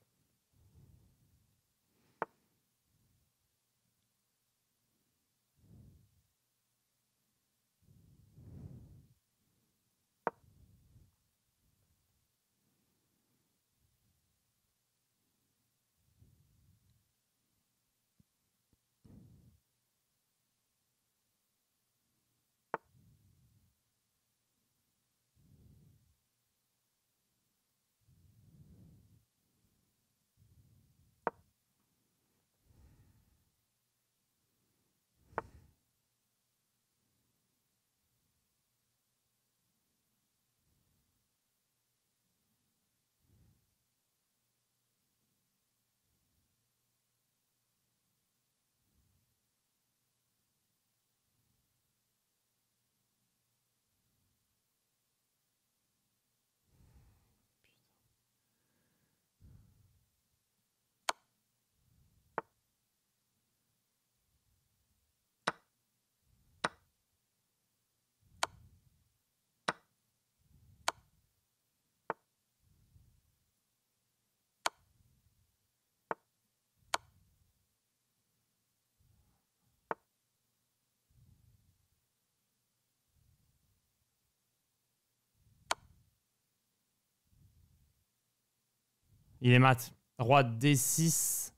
Il est mat. Roi D6.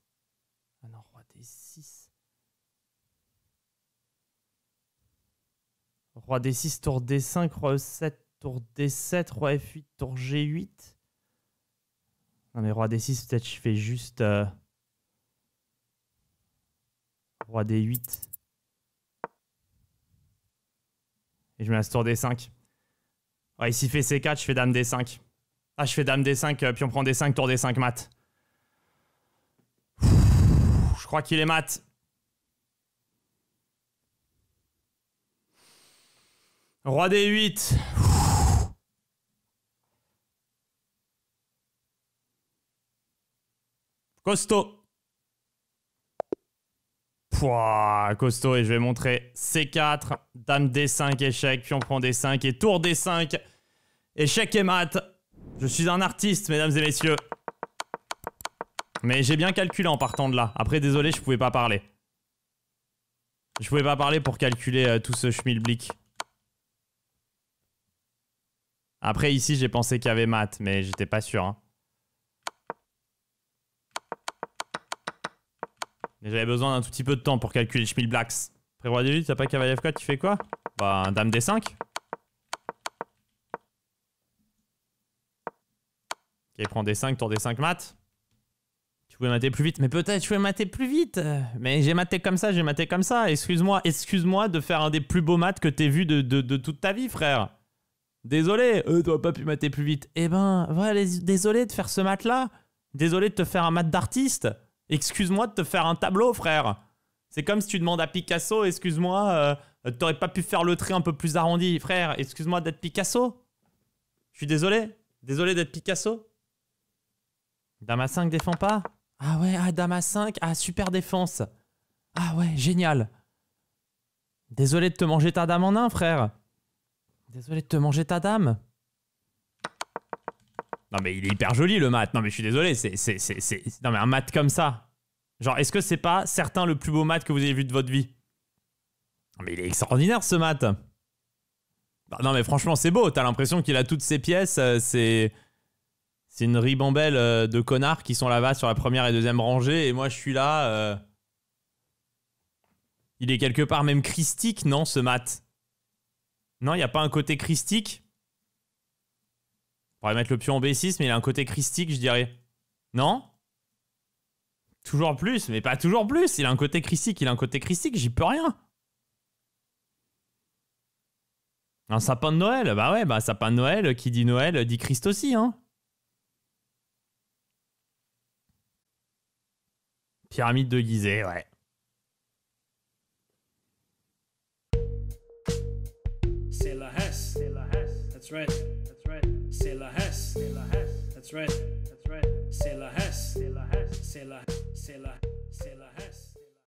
Ah non, roi D6. Roi D6, tour D5, roi E7, tour D7, roi F8, tour G8. Non mais roi D6, peut-être je fais juste... Roi D8. Et je mets la tour D5. Ouais, s'il fait C4, je fais dame D5. Ah, je fais dame D5, puis on prend D5, tour D5 mat. Je crois qu'il est mat. Roi D8. Costaud. Pouah, costaud. Et je vais montrer C4, dame D5, échec, puis on prend D5 et tour D5. Échec et mat. Je suis un artiste, mesdames et messieurs. Mais j'ai bien calculé en partant de là. Après, désolé, je pouvais pas parler. Je pouvais pas parler pour calculer tout ce schmilblick. Après, ici, j'ai pensé qu'il y avait mat, mais j'étais pas sûr. Hein. J'avais besoin d'un tout petit peu de temps pour calculer schmilblacks. Après roi D8, t'as pas cavalier F4, tu fais quoi? Bah, dame D5. Ok, prend D5, tour D5 mat. Tu pouvais mater plus vite, mais peut-être je pouvais mater plus vite. Mais j'ai maté comme ça, j'ai maté comme ça. Excuse-moi de faire un des plus beaux maths que t'aies vu de toute ta vie, frère. Désolé, t'aurais pas pu mater plus vite. Eh ben, voilà, désolé de faire ce math-là. Désolé de te faire un math d'artiste. Excuse-moi de te faire un tableau, frère. C'est comme si tu demandes à Picasso, excuse-moi, t'aurais pas pu faire le trait un peu plus arrondi. Frère, excuse-moi d'être Picasso. Je suis désolé. Désolé d'être Picasso. Dame à 5 défend pas? Ah ouais, ah, dame à 5. Ah, super défense. Ah ouais, génial. Désolé de te manger ta dame en un, frère. Désolé de te manger ta dame. Non mais il est hyper joli le mat. Non mais je suis désolé, Non mais un mat comme ça. Genre, est-ce que c'est pas certain le plus beau mat que vous ayez vu de votre vie? Non mais il est extraordinaire ce mat. Bah, non mais franchement c'est beau, t'as l'impression qu'il a toutes ses pièces. C'est une ribambelle de connards qui sont là-bas sur la première et deuxième rangée. Et moi je suis là. Il est quelque part même christique, non ce mat? Non, il n'y a pas un côté christique? On pourrait mettre le pion en B6, mais il a un côté christique, je dirais. Non? Toujours plus, mais pas toujours plus. Il a un côté christique, j'y peux rien. Un sapin de Noël? Bah ouais, bah sapin de Noël, qui dit Noël, dit Christ aussi, hein. Pyramide de Gizeh, ouais. C'est la Hesse. That's right. C'est la Hesse. That's right.